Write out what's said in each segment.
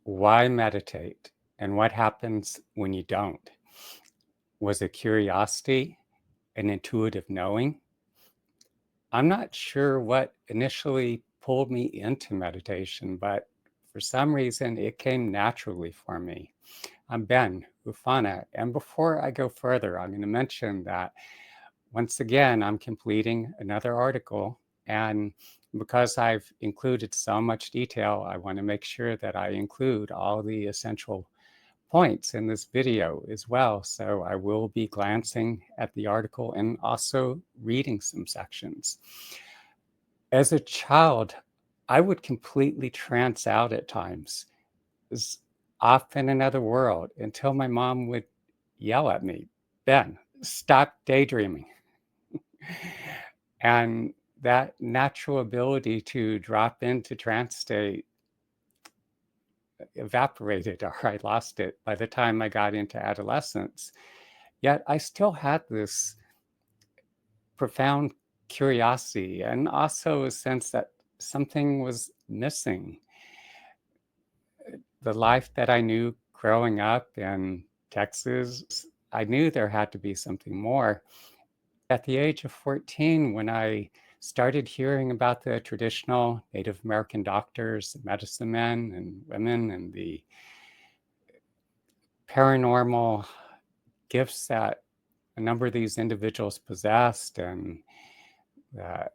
Why meditate and what happens when you don't? Was it curiosity, an intuitive knowing? I'm not sure what initially pulled me into meditation, but for some reason it came naturally for me. I'm Ben Ufana, and before I go further, I'm going to mention that once again, I'm completing another article, and because I've included so much detail, I want to make sure that I include all the essential points in this video as well. So I will be glancing at the article and also reading some sections. As a child, I would completely trance out at times, was off in another world until my mom would yell at me, Ben, stop daydreaming. And that natural ability to drop into trance state evaporated, or I lost it by the time I got into adolescence. Yet I still had this profound curiosity and also a sense that something was missing. The life that I knew growing up in Texas, I knew there had to be something more. At the age of 14, when I started hearing about the traditional Native American doctors, medicine men and women, and the paranormal gifts that a number of these individuals possessed, and the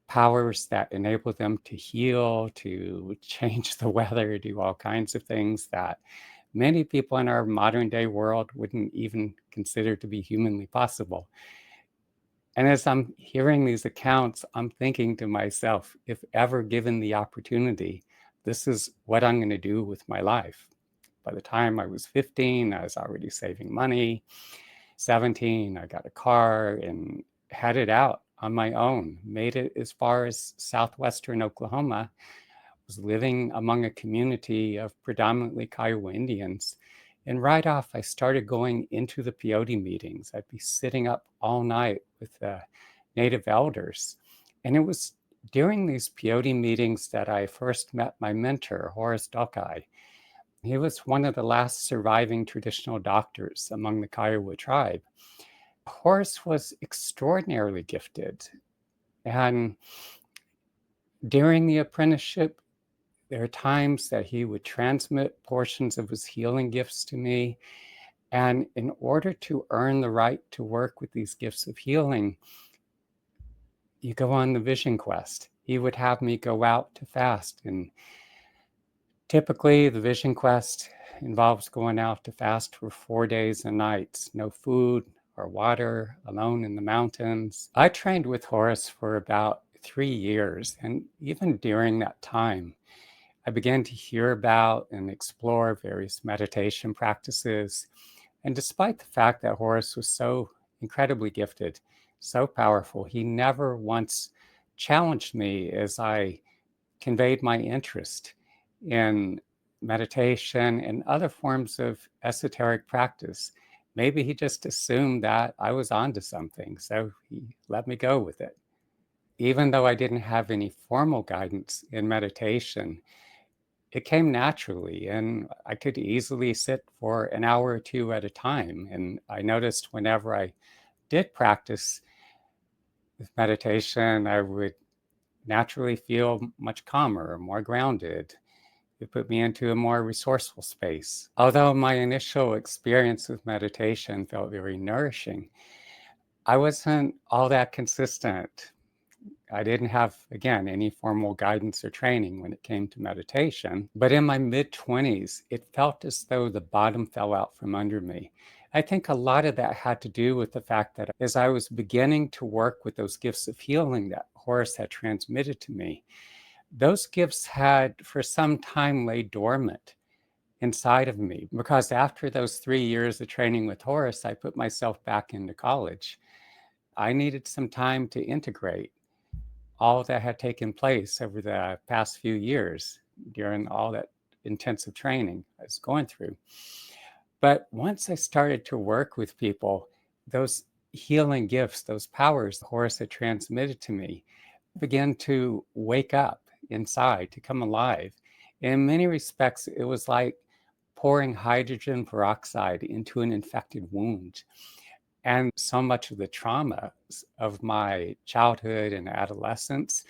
powers that enable them to heal, to change the weather, do all kinds of things that many people in our modern day world wouldn't even consider to be humanly possible. And as I'm hearing these accounts, I'm thinking to myself, if ever given the opportunity, this is what I'm going to do with my life. By the time I was 15, I was already saving money. 17, I got a car and headed out on my own, made it as far as southwestern Oklahoma, was living among a community of predominantly Kiowa Indians. And right off, I started going into the peyote meetings. I'd be sitting up all night with the native elders. And it was during these peyote meetings that I first met my mentor, Horace Duckeye. He was one of the last surviving traditional doctors among the Kiowa tribe. Horace was extraordinarily gifted. And during the apprenticeship, there are times that he would transmit portions of his healing gifts to me. And in order to earn the right to work with these gifts of healing, you go on the vision quest. He would have me go out to fast. And typically, the vision quest involves going out to fast for 4 days and nights, no food or water, alone in the mountains. I trained with Horace for about 3 years. And even during that time, I began to hear about and explore various meditation practices. And despite the fact that Horace was so incredibly gifted, so powerful, he never once challenged me as I conveyed my interest in meditation and other forms of esoteric practice. Maybe he just assumed that I was onto something, so he let me go with it. Even though I didn't have any formal guidance in meditation, it came naturally, and I could easily sit for an hour or two at a time. And I noticed whenever I did practice meditation, I would naturally feel much calmer, more grounded. It put me into a more resourceful space. Although my initial experience with meditation felt very nourishing, I wasn't all that consistent. I didn't have, again, any formal guidance or training when it came to meditation. But in my mid-20s, it felt as though the bottom fell out from under me. I think a lot of that had to do with the fact that as I was beginning to work with those gifts of healing that Horace had transmitted to me, those gifts had for some time lay dormant inside of me. Because after those 3 years of training with Horace, I put myself back into college. I needed some time to integrate all that had taken place over the past few years during all that intensive training I was going through. But once I started to work with people, those healing gifts, those powers Horace had transmitted to me, began to wake up inside, to come alive. In many respects, it was like pouring hydrogen peroxide into an infected wound. And so much of the trauma of my childhood and adolescence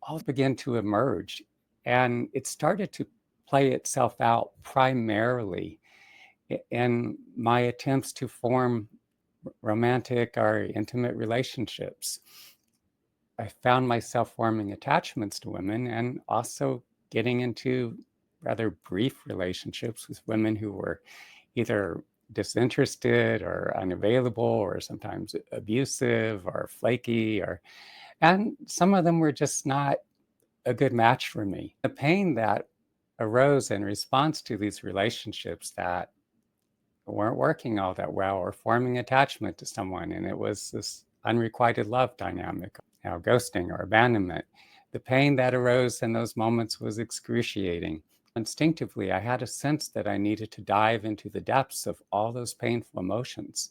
all began to emerge. And it started to play itself out primarily in my attempts to form romantic or intimate relationships. I found myself forming attachments to women and also getting into rather brief relationships with women who were either disinterested or unavailable or sometimes abusive or flaky or and some of them were just not a good match for me. The pain that arose in response to these relationships that weren't working all that well or forming attachment to someone, and it was this unrequited love dynamic, ghosting or abandonment. The pain that arose in those moments was excruciating. Instinctively, I had a sense that I needed to dive into the depths of all those painful emotions.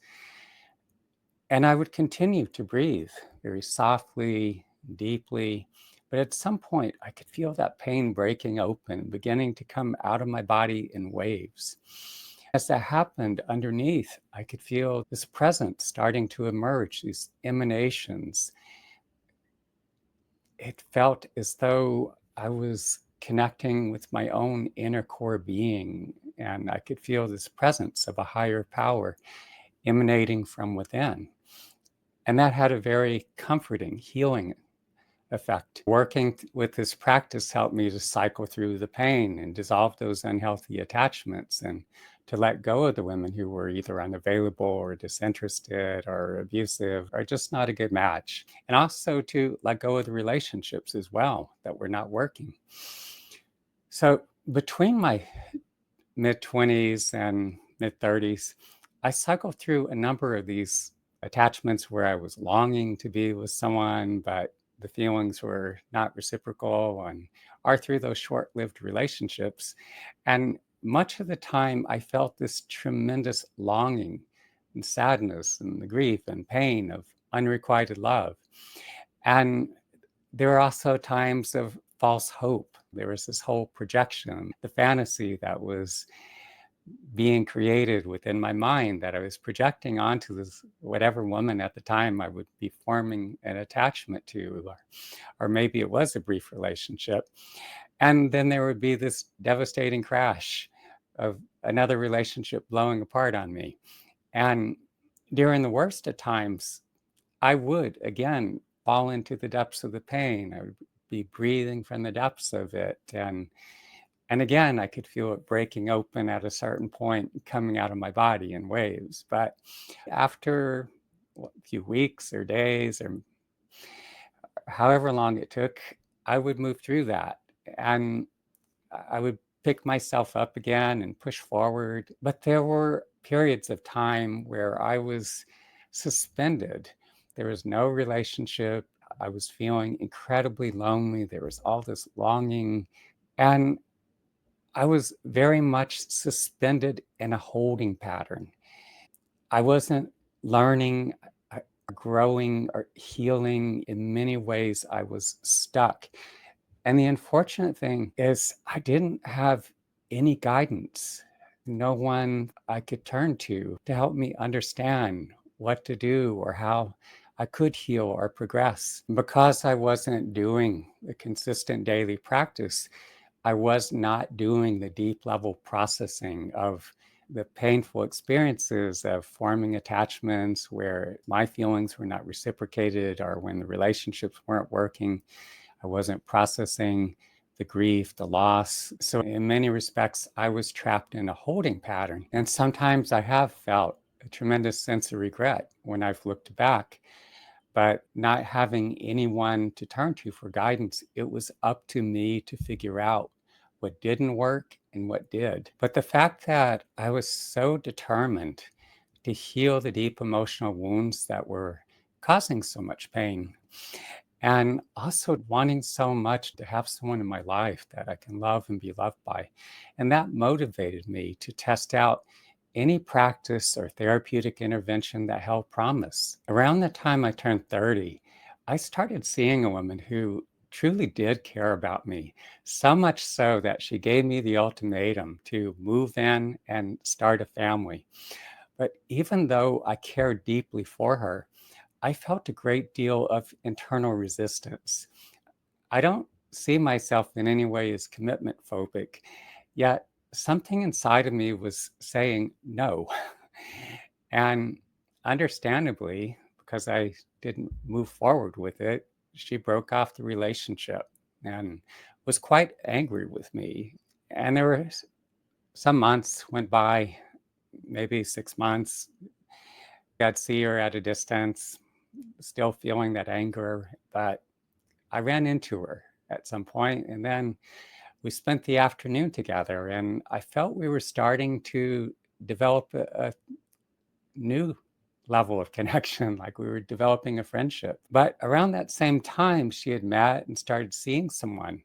And I would continue to breathe very softly, deeply. But at some point, I could feel that pain breaking open, beginning to come out of my body in waves. As that happened underneath, I could feel this presence starting to emerge, these emanations. It felt as though I was connecting with my own inner core being, and I could feel this presence of a higher power emanating from within. And that had a very comforting, healing effect. Working with this practice helped me to cycle through the pain and dissolve those unhealthy attachments and to let go of the women who were either unavailable or disinterested or abusive or just not a good match. And also to let go of the relationships as well that were not working. So between my mid 20s and mid 30s, I cycled through a number of these attachments where I was longing to be with someone, but the feelings were not reciprocal, and are through those short lived relationships. And much of the time, I felt this tremendous longing and sadness and the grief and pain of unrequited love. And there were also times of false hope. There was this whole projection, the fantasy that was being created within my mind that I was projecting onto this whatever woman at the time I would be forming an attachment to, or maybe it was a brief relationship. And then there would be this devastating crash of another relationship blowing apart on me. And during the worst of times, I would again fall into the depths of the pain. I would be breathing from the depths of it. And again, I could feel it breaking open at a certain point, coming out of my body in waves. But after a few weeks or days or however long it took, I would move through that. And I would pick myself up again and push forward. But there were periods of time where I was suspended. There was no relationship. I was feeling incredibly lonely. There was all this longing. And I was very much suspended in a holding pattern. I wasn't learning, growing, or healing. In many ways, I was stuck. And the unfortunate thing is, I didn't have any guidance, no one I could turn to help me understand what to do or how I could heal or progress. Because I wasn't doing the consistent daily practice, I was not doing the deep level processing of the painful experiences of forming attachments where my feelings were not reciprocated or when the relationships weren't working. I wasn't processing the grief, the loss. So, in many respects, I was trapped in a holding pattern. And sometimes I have felt a tremendous sense of regret when I've looked back. But not having anyone to turn to for guidance, it was up to me to figure out what didn't work and what did. But the fact that I was so determined to heal the deep emotional wounds that were causing so much pain, and also wanting so much to have someone in my life that I can love and be loved by. And that motivated me to test out any practice or therapeutic intervention that held promise. Around the time I turned 30, I started seeing a woman who truly did care about me, so much so that she gave me the ultimatum to move in and start a family. But even though I cared deeply for her, I felt a great deal of internal resistance. I don't see myself in any way as commitment phobic, yet something inside of me was saying no. And understandably, because I didn't move forward with it, she broke off the relationship and was quite angry with me. And there were some months went by, maybe 6 months. I'd see her at a distance, still feeling that anger, but I ran into her at some point, and then we spent the afternoon together, and I felt we were starting to develop a new level of connection, like we were developing a friendship. But around that same time, she had met and started seeing someone.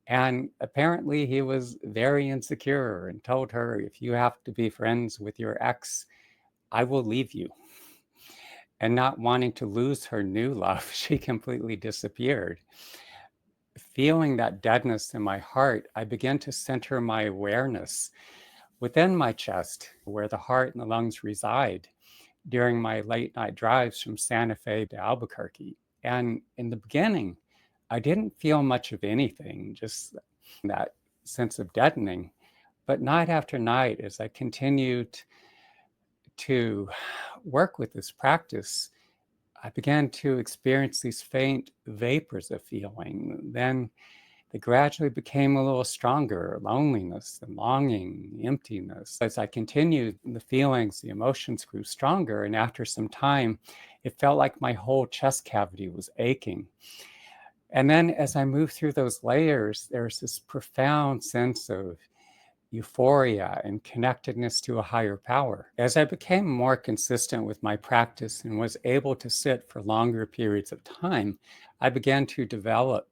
And apparently, he was very insecure and told her, if you have to be friends with your ex, I will leave you. And not wanting to lose her new love, she completely disappeared. Feeling that deadness in my heart, I began to center my awareness within my chest, where the heart and the lungs reside, during my late night drives from Santa Fe to Albuquerque. And in the beginning, I didn't feel much of anything, just that sense of deadening. But night after night, as I continued to work with this practice, I began to experience these faint vapors of feeling. Then they gradually became a little stronger: loneliness and longing, emptiness. As I continued, the feelings, the emotions grew stronger. And after some time, it felt like my whole chest cavity was aching. And then as I moved through those layers, there's this profound sense of euphoria and connectedness to a higher power. As I became more consistent with my practice and was able to sit for longer periods of time, I began to develop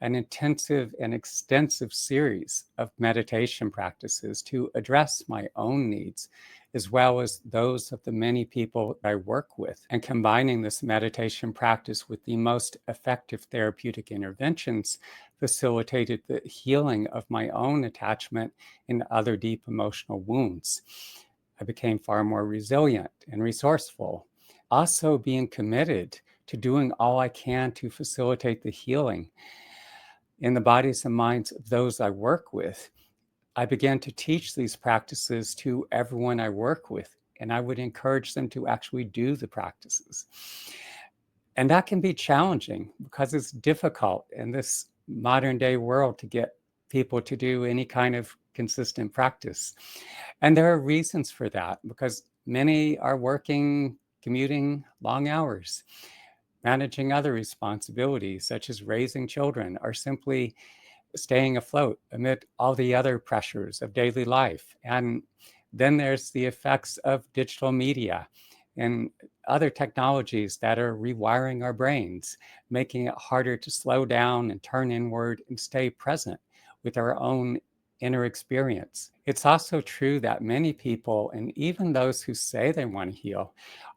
an intensive and extensive series of meditation practices to address my own needs, as well as those of the many people I work with. And combining this meditation practice with the most effective therapeutic interventions facilitated the healing of my own attachment and other deep emotional wounds. I became far more resilient and resourceful. Also, being committed to doing all I can to facilitate the healing in the bodies and minds of those I work with, I began to teach these practices to everyone I work with, and I would encourage them to actually do the practices. And that can be challenging because it's difficult in this modern day world to get people to do any kind of consistent practice. And there are reasons for that, because many are working, commuting long hours, managing other responsibilities such as raising children, or simply staying afloat amid all the other pressures of daily life. And then there's the effects of digital media and other technologies that are rewiring our brains, making it harder to slow down and turn inward and stay present with our own inner experience. It's also true that many people, and even those who say they want to heal,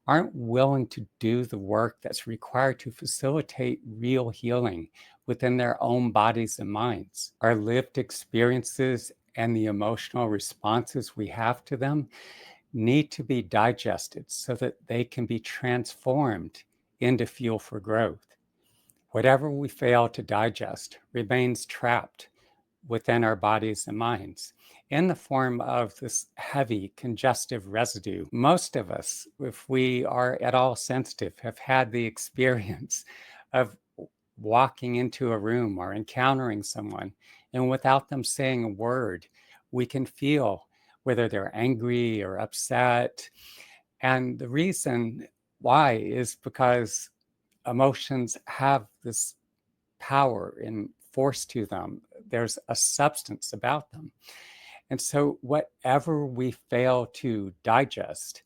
aren't willing to do the work that's required to facilitate real healing within their own bodies and minds. Our lived experiences and the emotional responses we have to them need to be digested so that they can be transformed into fuel for growth. Whatever we fail to digest remains trapped within our bodies and minds in the form of this heavy, congestive residue. Most of us, if we are at all sensitive, have had the experience of walking into a room or encountering someone, and without them saying a word, we can feel whether they're angry or upset. And the reason why is because emotions have this power and force to them. There's a substance about them. And so whatever we fail to digest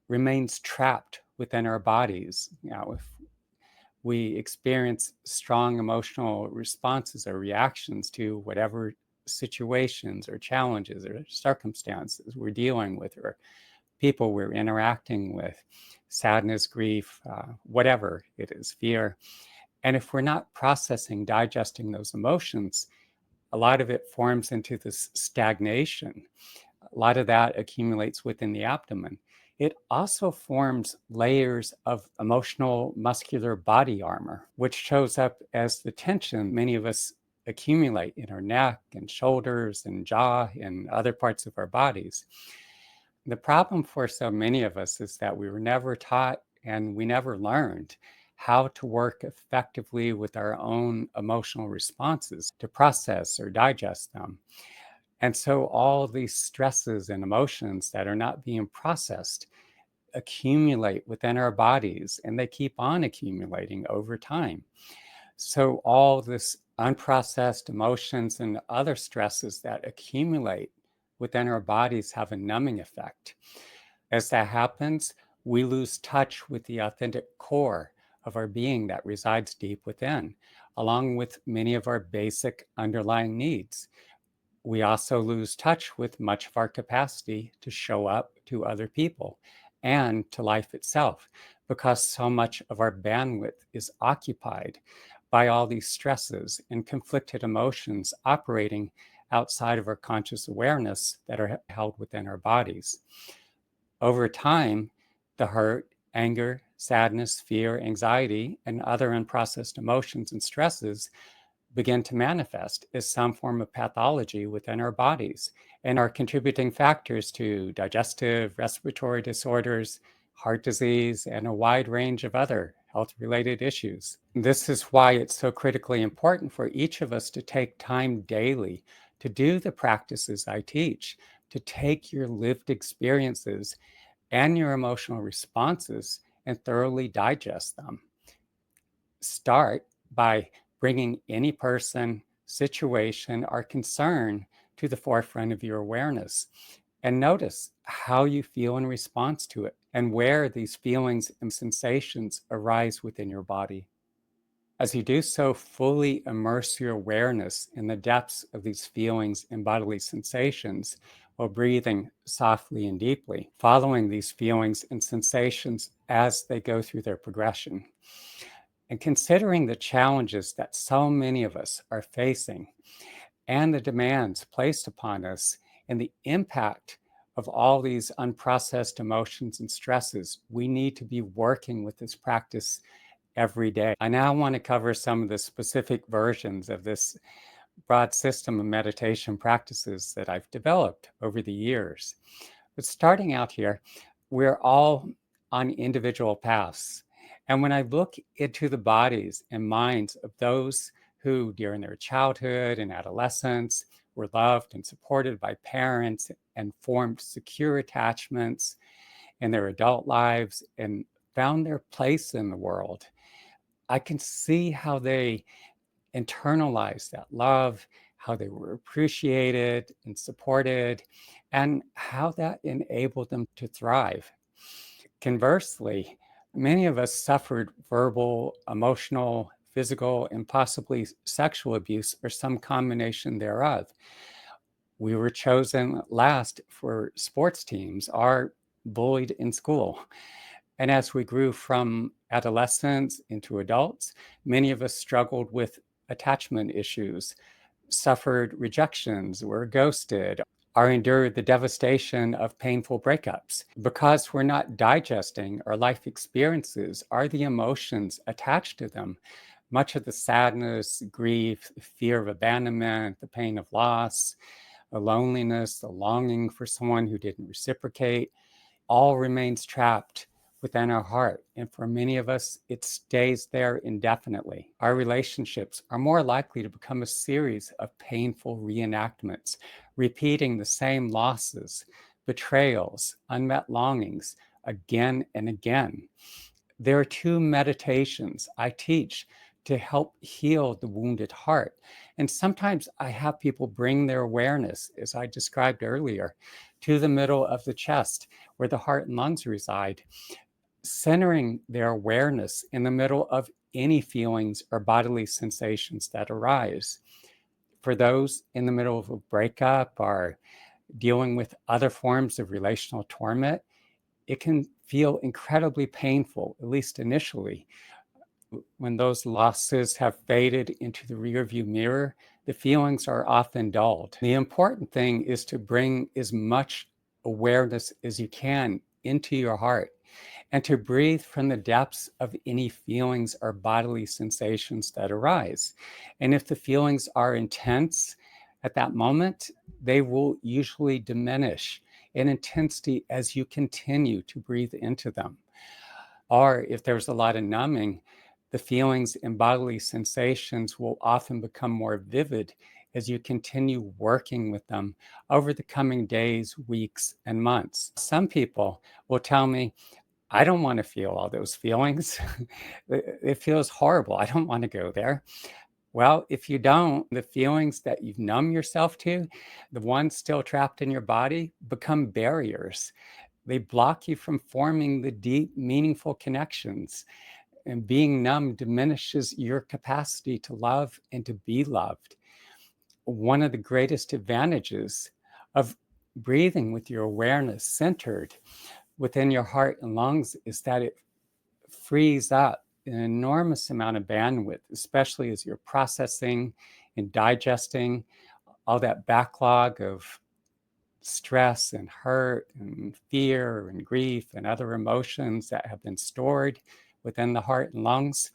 remains trapped within our bodies. If we experience strong emotional responses or reactions to whatever situations or challenges or circumstances we're dealing with, or people we're interacting with, sadness, grief, whatever it is, fear. And if we're not processing, digesting those emotions, a lot of it forms into this stagnation. A lot of that accumulates within the abdomen. It also forms layers of emotional muscular body armor, which shows up as the tension many of us accumulate in our neck and shoulders and jaw and other parts of our bodies. The problem for so many of us is that we were never taught and we never learned how to work effectively with our own emotional responses to process or digest them. And so all these stresses and emotions that are not being processed accumulate within our bodies and they keep on accumulating over time. So all this unprocessed emotions and other stresses that accumulate within our bodies have a numbing effect. As that happens, we lose touch with the authentic core of our being that resides deep within, along with many of our basic underlying needs. We also lose touch with much of our capacity to show up to other people and to life itself because so much of our bandwidth is occupied by all these stresses and conflicted emotions operating outside of our conscious awareness that are held within our bodies. Over time, the hurt, anger, sadness, fear, anxiety, and other unprocessed emotions and stresses begin to manifest as some form of pathology within our bodies and are contributing factors to digestive, respiratory disorders, heart disease, and a wide range of other health related issues. This is why it's so critically important for each of us to take time daily to do the practices I teach, to take your lived experiences and your emotional responses and thoroughly digest them. Start by bringing any person, situation, or concern to the forefront of your awareness and notice how you feel in response to it and where these feelings and sensations arise within your body. As you do so, fully immerse your awareness in the depths of these feelings and bodily sensations while breathing softly and deeply, following these feelings and sensations as they go through their progression. And considering the challenges that so many of us are facing and the demands placed upon us and the impact of all these unprocessed emotions and stresses, we need to be working with this practice every day. I now want to cover some of the specific versions of this broad system of meditation practices that I've developed over the years. But starting out here, we're all on individual paths. And when I look into the bodies and minds of those who, during their childhood and adolescence, were loved and supported by parents and formed secure attachments in their adult lives and found their place in the world, I can see how they internalized that love, how they were appreciated and supported, and how that enabled them to thrive. Conversely, many of us suffered verbal, emotional, physical, and possibly sexual abuse or some combination thereof. We were chosen last for sports teams, are bullied in school. And as we grew from adolescents into adults, many of us struggled with attachment issues, suffered rejections, were ghosted, or endured the devastation of painful breakups. Because we're not digesting our life experiences or the emotions attached to them, much of the sadness, grief, fear of abandonment, the pain of loss, the loneliness, the longing for someone who didn't reciprocate, all remains trapped within our heart. And for many of us, it stays there indefinitely. Our relationships are more likely to become a series of painful reenactments, repeating the same losses, betrayals, unmet longings again and again. There are two meditations I teach to help heal the wounded heart. And sometimes I have people bring their awareness, as I described earlier, to the middle of the chest where the heart and lungs reside, centering their awareness in the middle of any feelings or bodily sensations that arise. For those in the middle of a breakup or dealing with other forms of relational torment, it can feel incredibly painful, at least initially, When those losses have faded into the rearview mirror, the feelings are often dulled. The important thing is to bring as much awareness as you can into your heart and to breathe from the depths of any feelings or bodily sensations that arise. And if the feelings are intense at that moment, they will usually diminish in intensity as you continue to breathe into them. Or if there's a lot of numbing, the feelings and bodily sensations will often become more vivid as you continue working with them over the coming days, weeks, and months. Some people will tell me, I don't want to feel all those feelings. It feels horrible. I don't want to go there. Well, if you don't, the feelings that you've numbed yourself to, the ones still trapped in your body, become barriers. They block you from forming the deep, meaningful connections. And being numb diminishes your capacity to love and to be loved. One of the greatest advantages of breathing with your awareness centered within your heart and lungs is that it frees up an enormous amount of bandwidth, especially as you're processing and digesting all that backlog of stress and hurt and fear and grief and other emotions that have been stored within the heart and lungs.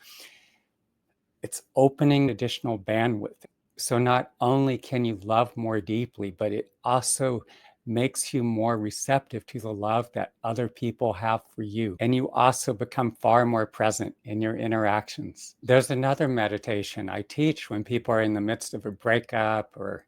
It's opening additional bandwidth. So not only can you love more deeply, but it also makes you more receptive to the love that other people have for you. And you also become far more present in your interactions. There's another meditation I teach when people are in the midst of a breakup or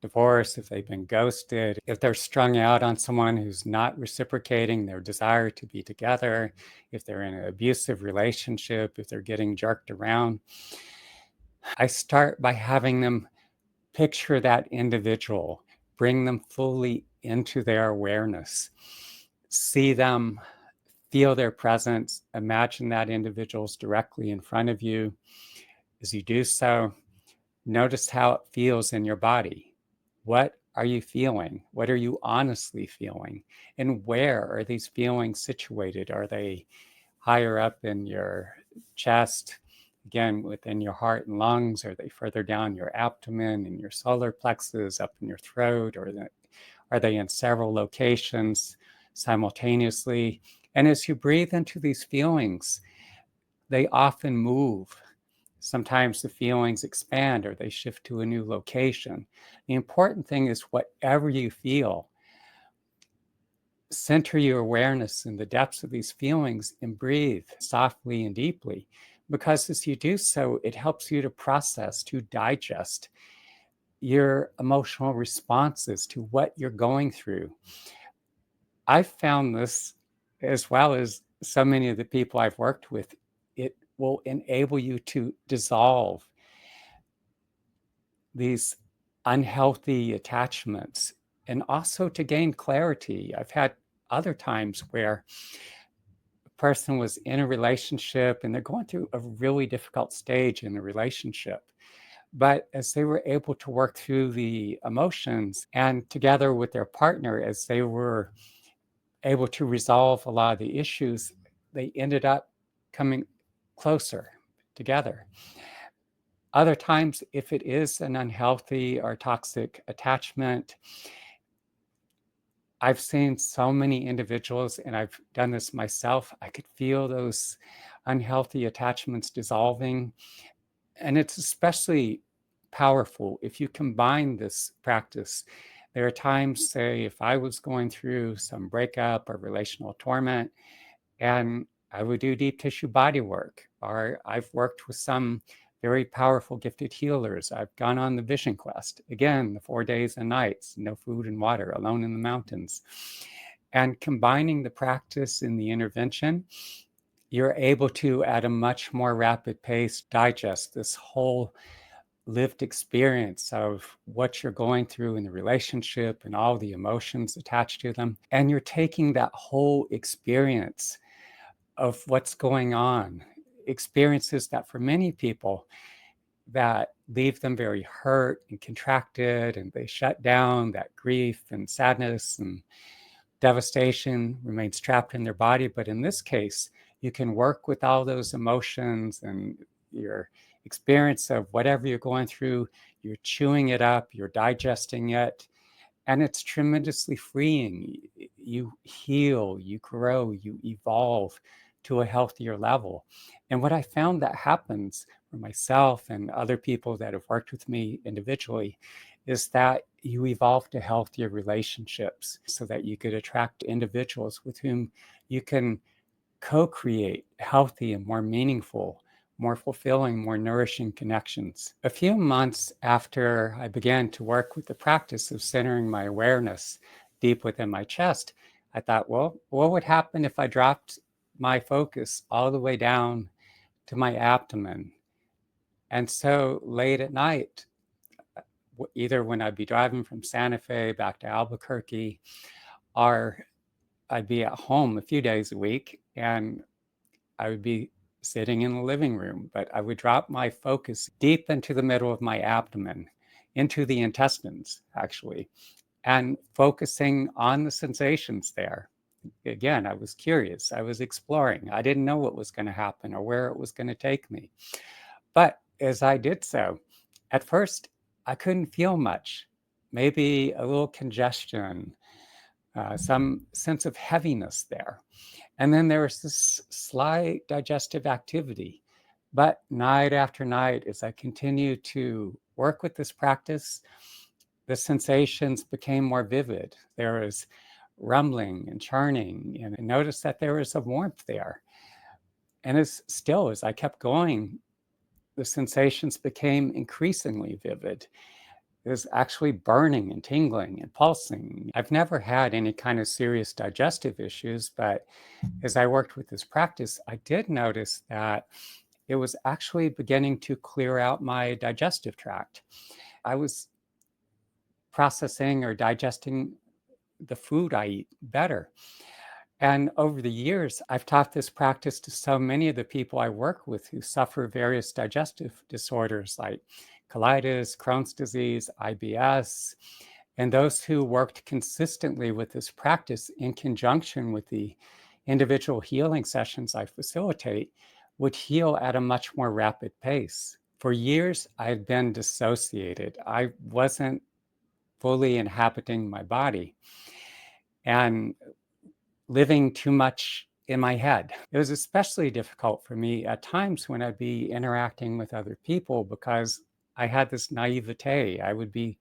divorce, if they've been ghosted, if they're strung out on someone who's not reciprocating their desire to be together, if they're in an abusive relationship, if they're getting jerked around. I start by having them picture that individual, bring them fully into their awareness, see them, feel their presence, imagine that individual's directly in front of you. As you do so, notice how it feels in your body. What are you feeling? What are you honestly feeling? And where are these feelings situated? Are they higher up in your chest, again, within your heart and lungs? Are they further down your abdomen and your solar plexus, up in your throat? Or are they in several locations simultaneously? And as you breathe into these feelings, they often move. Sometimes the feelings expand or they shift to a new location. The important thing is whatever you feel, center your awareness in the depths of these feelings and breathe softly and deeply. Because as you do so, it helps you to process, to digest your emotional responses to what you're going through. I've found this, as well as so many of the people I've worked with, it will enable you to dissolve these unhealthy attachments and also to gain clarity. I've had other times where a person was in a relationship and they're going through a really difficult stage in the relationship. But as they were able to work through the emotions and together with their partner, as they were able to resolve a lot of the issues, they ended up coming closer together. Other times, if it is an unhealthy or toxic attachment, I've seen so many individuals, and I've done this myself, I could feel those unhealthy attachments dissolving. And it's especially powerful if you combine this practice. There are times, say, if I was going through some breakup or relational torment, and I would do deep tissue body work, or I've worked with some very powerful gifted healers. I've gone on the vision quest, again, the 4 days and nights, no food and water, alone in the mountains. And combining the practice and the intervention, you're able to, at a much more rapid pace, digest this whole lived experience of what you're going through in the relationship and all the emotions attached to them. And you're taking that whole experience of what's going on, experiences that for many people that leave them very hurt and contracted, and they shut down. That grief and sadness and devastation remains trapped in their body. But in this case, You can work with all those emotions and your experience of whatever you're going through. You're chewing it up, you're digesting it, and it's tremendously freeing. You heal, you grow, you evolve to a healthier level. And what I found that happens for myself and other people that have worked with me individually is that you evolve to healthier relationships so that you could attract individuals with whom you can co-create healthy and more meaningful, more fulfilling, more nourishing connections. A few months after I began to work with the practice of centering my awareness deep within my chest, I thought, well, what would happen if I dropped my focus all the way down to my abdomen? And so late at night, either when I'd be driving from Santa Fe back to Albuquerque, or I'd be at home a few days a week, and I would be sitting in the living room, but I would drop my focus deep into the middle of my abdomen, into the intestines, actually, and focusing on the sensations there. Again, I was curious. I was exploring. I didn't know what was going to happen or where it was going to take me. But as I did so, at first, I couldn't feel much, maybe a little congestion, some sense of heaviness there. And then there was this slight digestive activity. But night after night, as I continued to work with this practice, the sensations became more vivid. There was rumbling and churning, and I noticed that there was a warmth there. And as I kept going, the sensations became increasingly vivid. It was actually burning and tingling and pulsing. I've never had any kind of serious digestive issues, but as I worked with this practice, I did notice that it was actually beginning to clear out my digestive tract. I was processing or digesting the food I eat better. And over the years, I've taught this practice to so many of the people I work with who suffer various digestive disorders like colitis, Crohn's disease, IBS, and those who worked consistently with this practice in conjunction with the individual healing sessions I facilitate would heal at a much more rapid pace. For years, I'd been dissociated. I wasn't fully inhabiting my body and living too much in my head. It was especially difficult for me at times when I'd be interacting with other people because I had this naivete. I would be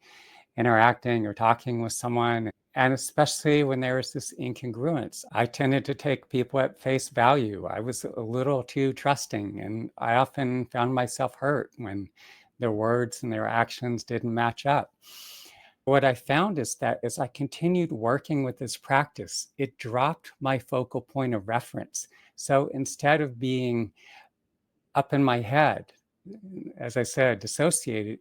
interacting or talking with someone, and especially when there was this incongruence, I tended to take people at face value. I was a little too trusting, and I often found myself hurt when their words and their actions didn't match up. What I found is that as I continued working with this practice, it dropped my focal point of reference. So instead of being up in my head, as I said, dissociated,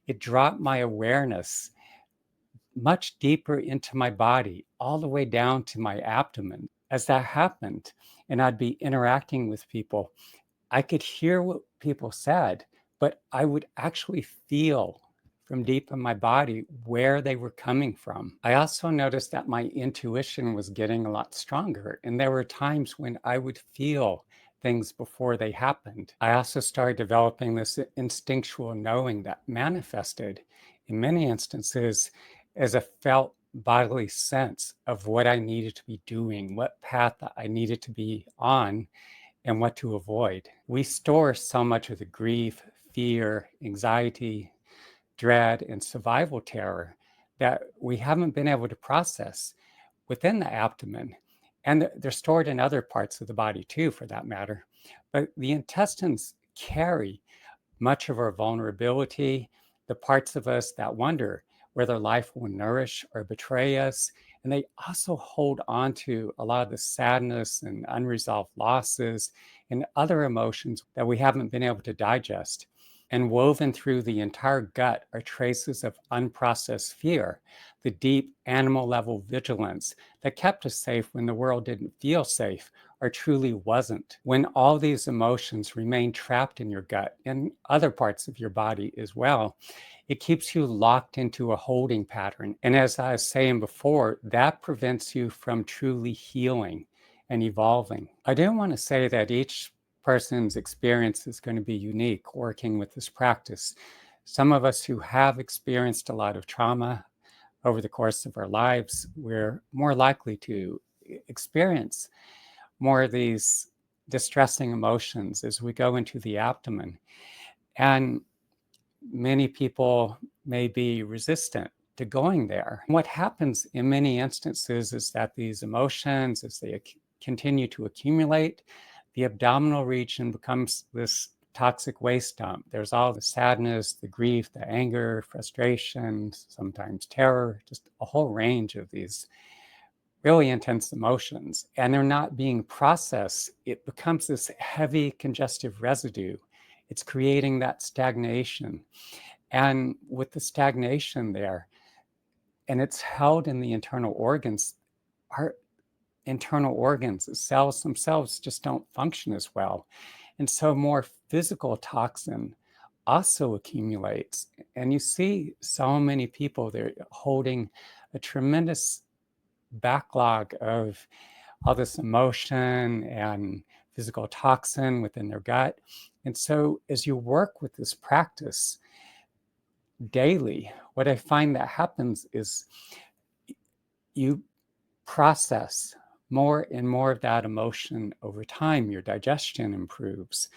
it dropped my awareness much deeper into my body, all the way down to my abdomen. As that happened, and I'd be interacting with people, I could hear what people said, but I would actually feel from deep in my body where they were coming from. I also noticed that my intuition was getting a lot stronger, and there were times when I would feel things before they happened. I also started developing this instinctual knowing that manifested in many instances as a felt bodily sense of what I needed to be doing, what path I needed to be on, and what to avoid. We store so much of the grief, fear, anxiety, dread, and survival terror that we haven't been able to process within the abdomen. And they're stored in other parts of the body too, for that matter. But the intestines carry much of our vulnerability, the parts of us that wonder whether life will nourish or betray us. And they also hold on to a lot of the sadness and unresolved losses and other emotions that we haven't been able to digest. And woven through the entire gut are traces of unprocessed fear, the deep animal level vigilance that kept us safe when the world didn't feel safe or truly wasn't. When all these emotions remain trapped in your gut and other parts of your body as well, it keeps you locked into a holding pattern. And as I was saying before, that prevents you from truly healing and evolving. I do want to say that each person's experience is going to be unique working with this practice. Some of us who have experienced a lot of trauma over the course of our lives, we're more likely to experience more of these distressing emotions as we go into the abdomen. And many people may be resistant to going there. What happens in many instances is that these emotions, as they continue to accumulate, the abdominal region becomes this toxic waste dump. There's all the sadness, the grief, the anger, frustration, sometimes terror, just a whole range of these really intense emotions, and they're not being processed. It becomes this heavy congestive residue. It's creating that stagnation. And with the stagnation there, and it's held in the internal organs, our internal organs, the cells themselves just don't function as well. And so more physical toxin also accumulates. And you see so many people, they're holding a tremendous backlog of all this emotion and physical toxin within their gut. And so as you work with this practice daily, what I find that happens is you process more and more of that emotion over time. Your digestion improves.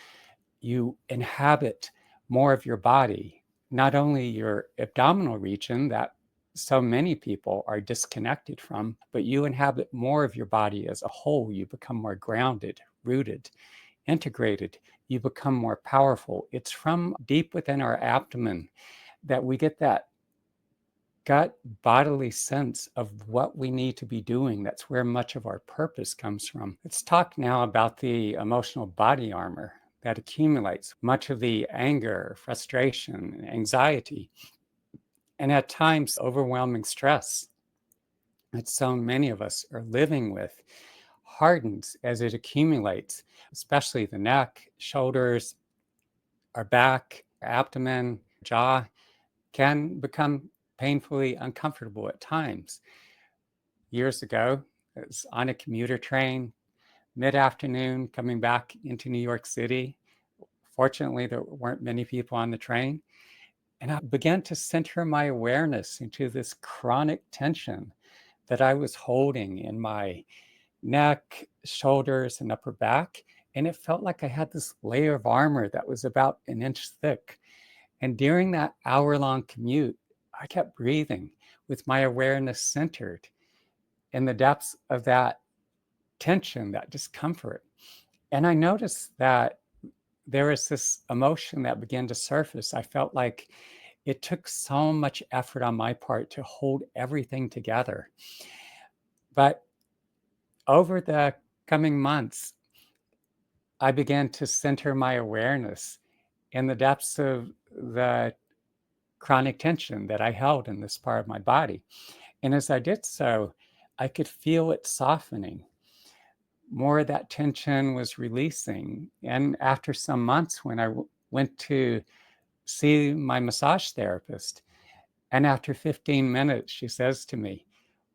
You inhabit more of your body, not only your abdominal region that so many people are disconnected from, but you inhabit more of your body as a whole. You become more grounded, rooted, integrated. You become more powerful. It's from deep within our abdomen that we get that gut bodily sense of what we need to be doing. That's where much of our purpose comes from. Let's talk now about the emotional body armor that accumulates much of the anger, frustration, anxiety, and at times overwhelming stress that so many of us are living with hardens as it accumulates, especially the neck, shoulders, our back, abdomen, jaw can become painfully uncomfortable at times. Years ago, I was on a commuter train, mid-afternoon, coming back into New York City. Fortunately, there weren't many people on the train. And I began to center my awareness into this chronic tension that I was holding in my neck, shoulders, and upper back. And it felt like I had this layer of armor that was about an inch thick. And during that hour-long commute, I kept breathing with my awareness centered in the depths of that tension, that discomfort. And I noticed that there was this emotion that began to surface. I felt like it took so much effort on my part to hold everything together. But over the coming months, I began to center my awareness in the depths of the chronic tension that I held in this part of my body. And as I did so, I could feel it softening. More of that tension was releasing. And after some months, when I went to see my massage therapist, and after 15 minutes, she says to me,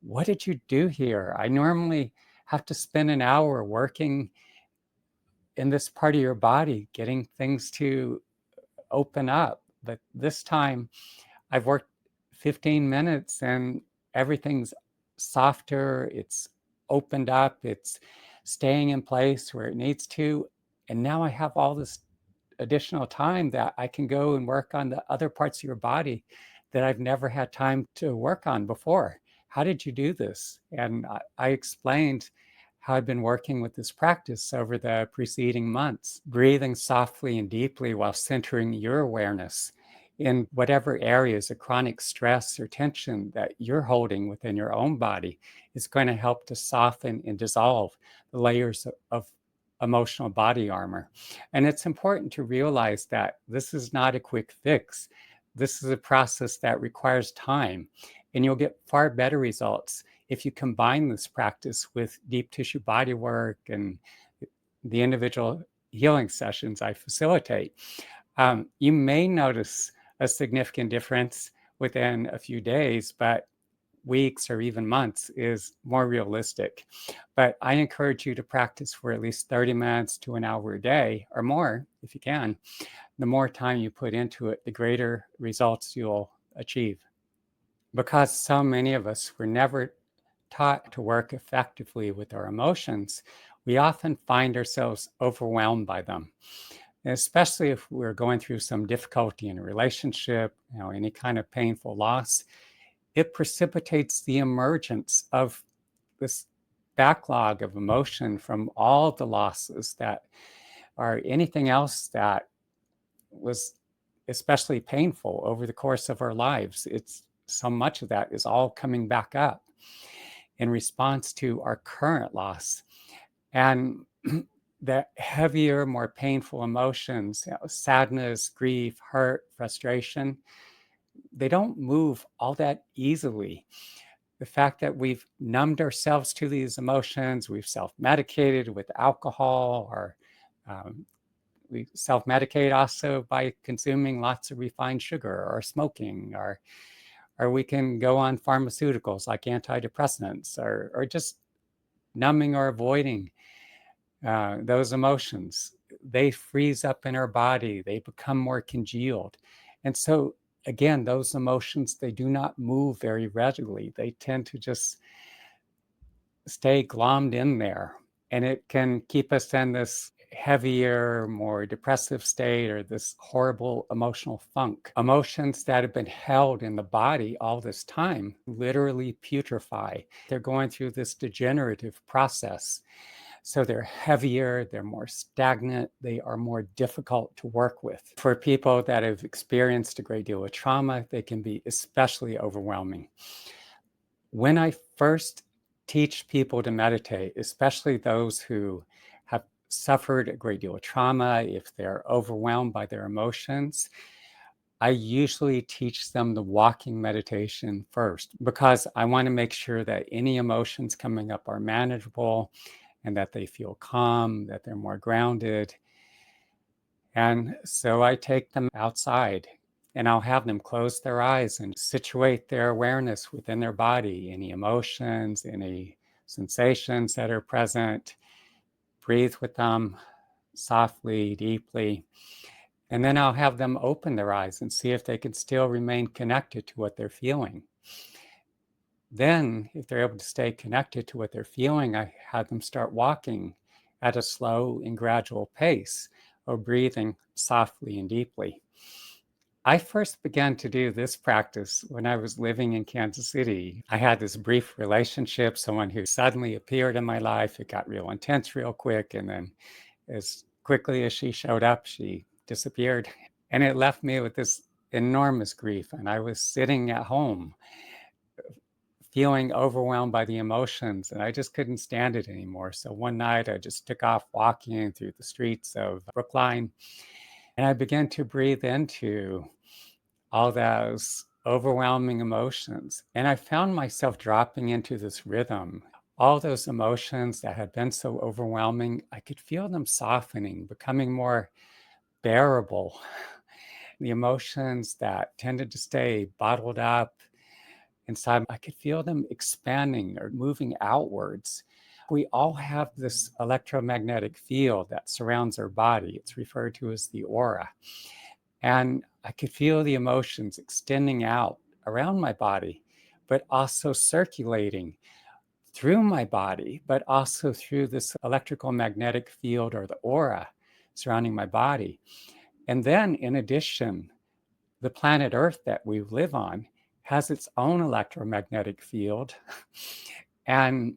"What did you do here? I normally have to spend an hour working in this part of your body, getting things to open up. But this time I've worked 15 minutes and everything's softer, it's opened up, it's staying in place where it needs to. And now I have all this additional time that I can go and work on the other parts of your body that I've never had time to work on before. How did you do this?" And I explained how I've been working with this practice over the preceding months, breathing softly and deeply while centering your awareness in whatever areas of chronic stress or tension that you're holding within your own body is going to help to soften and dissolve the layers of emotional body armor. And it's important to realize that this is not a quick fix. This is a process that requires time, and you'll get far better results if you combine this practice with deep tissue body work and the individual healing sessions I facilitate. You may notice a significant difference within a few days, but weeks or even months is more realistic. But I encourage you to practice for at least 30 minutes to an hour a day or more if you can. The more time you put into it, the greater results you'll achieve. Because so many of us were never taught to work effectively with our emotions, we often find ourselves overwhelmed by them. Especially if we're going through some difficulty in a relationship, any kind of painful loss, it precipitates the emergence of this backlog of emotion from all the losses that or anything else that was especially painful over the course of our lives. It's so much of that is all coming back up in response to our current loss. And the heavier, more painful emotions, sadness, grief, hurt, frustration, they don't move all that easily. The fact that we've numbed ourselves to these emotions, we've self-medicated with alcohol, or we self-medicate also by consuming lots of refined sugar or smoking, or we can go on pharmaceuticals like antidepressants, or just numbing or avoiding those emotions. They freeze up in our body, they become more congealed. And so, again, those emotions, they do not move very readily. They tend to just stay glommed in there. And it can keep us in this heavier, more depressive state, or this horrible emotional funk. Emotions that have been held in the body all this time literally putrefy. They're going through this degenerative process. So they're heavier, they're more stagnant, they are more difficult to work with. For people that have experienced a great deal of trauma, they can be especially overwhelming. When I first teach people to meditate, especially those who have suffered a great deal of trauma, if they're overwhelmed by their emotions, I usually teach them the walking meditation first, because I want to make sure that any emotions coming up are manageable and that they feel calm, that they're more grounded. And so I take them outside and I'll have them close their eyes and situate their awareness within their body, any emotions, any sensations that are present. Breathe with them softly, deeply. And then I'll have them open their eyes and see if they can still remain connected to what they're feeling. Then, if they're able to stay connected to what they're feeling, I have them start walking at a slow and gradual pace, or breathing softly and deeply. I first began to do this practice when I was living in Kansas City. I had this brief relationship, someone who suddenly appeared in my life. It got real intense real quick, and then as quickly as she showed up, she disappeared. And it left me with this enormous grief. And I was sitting at home feeling overwhelmed by the emotions, and I just couldn't stand it anymore. So one night I just took off walking through the streets of Brookline, and I began to breathe into all those overwhelming emotions. And I found myself dropping into this rhythm. All those emotions that had been so overwhelming, I could feel them softening, becoming more bearable. The emotions that tended to stay bottled up inside, I could feel them expanding or moving outwards. We all have this electromagnetic field that surrounds our body. It's referred to as the aura. And I could feel the emotions extending out around my body, but also circulating through my body, but also through this electrical magnetic field, or the aura surrounding my body. And then, in addition, the planet Earth that we live on has its own electromagnetic field. And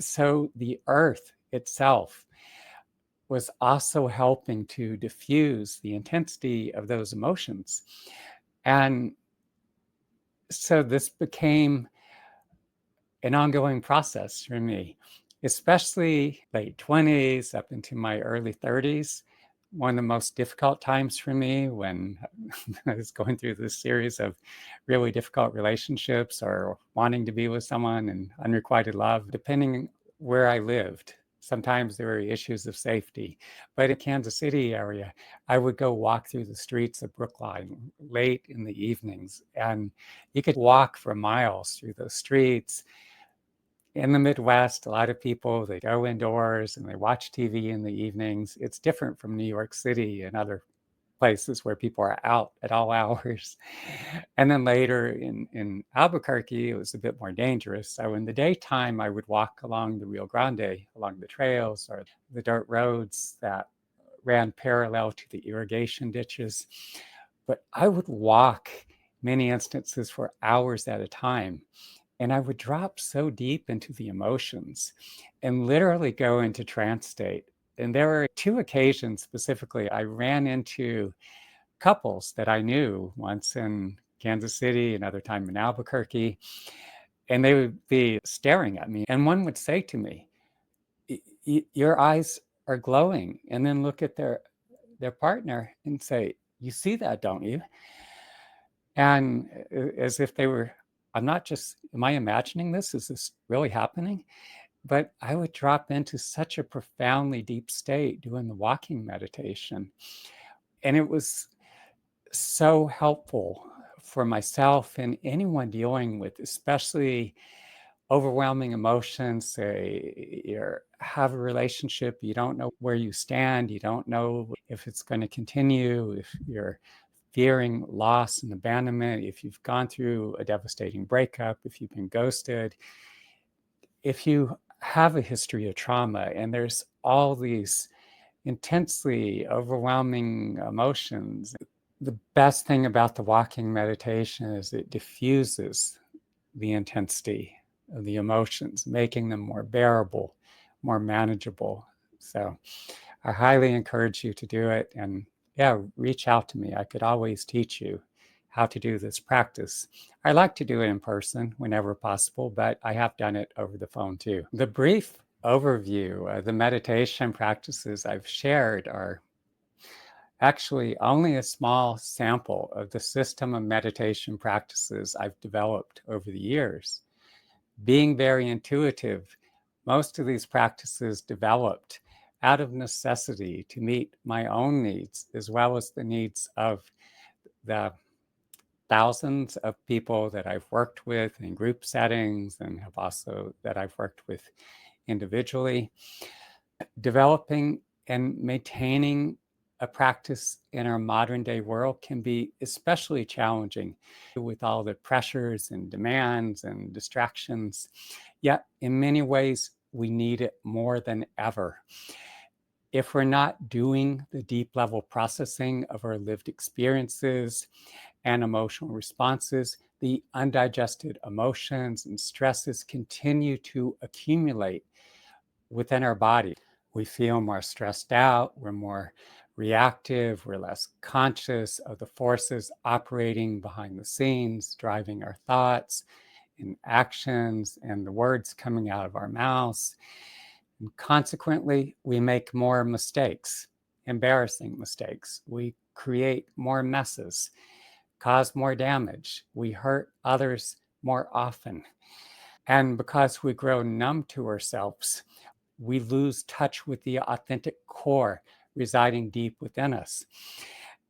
so the Earth itself was also helping to diffuse the intensity of those emotions. And so this became an ongoing process for me, especially late 20s up into my early 30s. One of the most difficult times for me, when I was going through this series of really difficult relationships, or wanting to be with someone and unrequited love, depending where I lived. Sometimes there were issues of safety. But in Kansas City area, I would go walk through the streets of Brookline late in the evenings, and you could walk for miles through the streets. In the Midwest, a lot of people, they go indoors and they watch TV in the evenings. It's different from New York City and other places where people are out at all hours. And then later in Albuquerque, it was a bit more dangerous. So in the daytime, I would walk along the Rio Grande, along the trails or the dirt roads that ran parallel to the irrigation ditches. But I would walk many instances for hours at a time. And I would drop so deep into the emotions and literally go into trance state. And there were two occasions specifically I ran into couples that I knew, once in Kansas City, another time in Albuquerque, and they would be staring at me. And one would say to me, Your eyes are glowing. And then look at their partner and say, You see that, don't you? And as if they were, I'm not just, am I imagining this? Is this really happening? But I would drop into such a profoundly deep state doing the walking meditation. And it was so helpful for myself and anyone dealing with, especially overwhelming emotions. Say you have a relationship, you don't know where you stand, you don't know if it's going to continue, if you're fearing loss and abandonment, if you've gone through a devastating breakup, if you've been ghosted, if you have a history of trauma, and there's all these intensely overwhelming emotions. The best thing about the walking meditation is it diffuses the intensity of the emotions, making them more bearable, more manageable. So I highly encourage you to do it. And yeah, reach out to me. I could always teach you how to do this practice. I like to do it in person whenever possible, but I have done it over the phone too. The brief overview of the meditation practices I've shared are actually only a small sample of the system of meditation practices I've developed over the years. Being very intuitive, most of these practices developed out of necessity to meet my own needs, as well as the needs of the thousands of people that I've worked with in group settings and have also that I've worked with individually. Developing and maintaining a practice in our modern day world can be especially challenging with all the pressures and demands and distractions. Yet, in many ways, we need it more than ever. If we're not doing the deep level processing of our lived experiences and emotional responses, the undigested emotions and stresses continue to accumulate within our body. We feel more stressed out, we're more reactive, we're less conscious of the forces operating behind the scenes, driving our thoughts and actions and the words coming out of our mouths. And consequently, we make more mistakes, embarrassing mistakes. We create more messes, cause more damage. We hurt others more often. And because we grow numb to ourselves, we lose touch with the authentic core residing deep within us.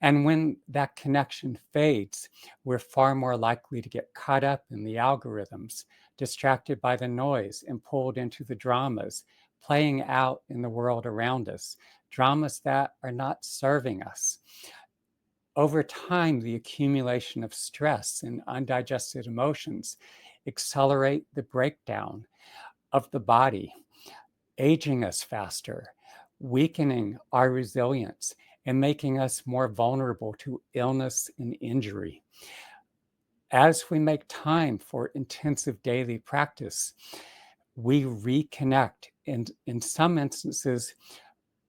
And when that connection fades, we're far more likely to get caught up in the algorithms, distracted by the noise, and pulled into the dramas playing out in the world around us, dramas that are not serving us. Over time, the accumulation of stress and undigested emotions accelerate the breakdown of the body, aging us faster, weakening our resilience, and making us more vulnerable to illness and injury. As we make time for intensive daily practice, we reconnect. And in some instances,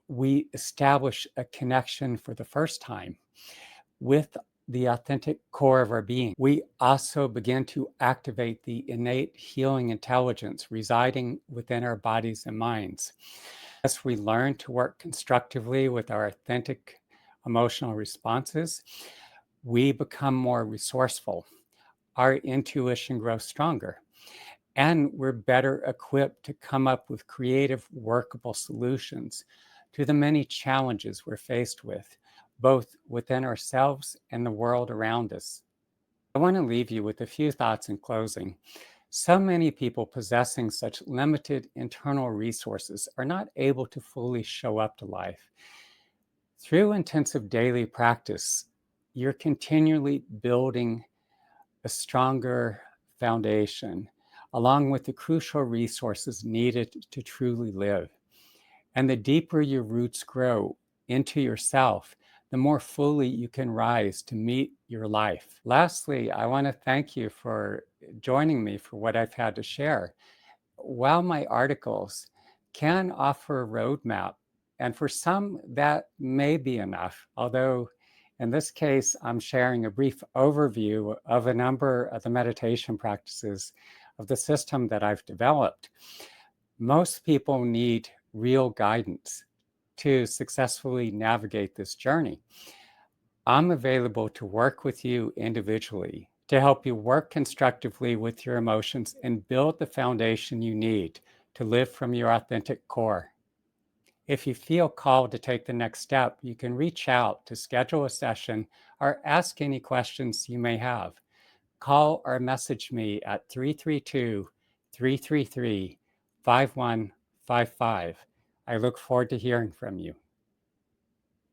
we establish a connection for the first time with the authentic core of our being. We also begin to activate the innate healing intelligence residing within our bodies and minds. As we learn to work constructively with our authentic emotional responses, we become more resourceful. Our intuition grows stronger, And we're better equipped to come up with creative, workable solutions to the many challenges we're faced with, both within ourselves and the world around us. I want to leave you with a few thoughts in closing. So many people possessing such limited internal resources are not able to fully show up to life. Through intensive daily practice, you're continually building a stronger foundation, along with the crucial resources needed to truly live. And the deeper your roots grow into yourself, the more fully you can rise to meet your life. Lastly, I want to thank you for joining me for what I've had to share. While my articles can offer a roadmap, and for some that may be enough, although in this case, I'm sharing a brief overview of a number of the meditation practices of the system that I've developed. Most people need real guidance to successfully navigate this journey. I'm available to work with you individually to help you work constructively with your emotions and build the foundation you need to live from your authentic core. If you feel called to take the next step, you can reach out to schedule a session or ask any questions you may have. Call or message me at 332 333 5155. I look forward to hearing from you.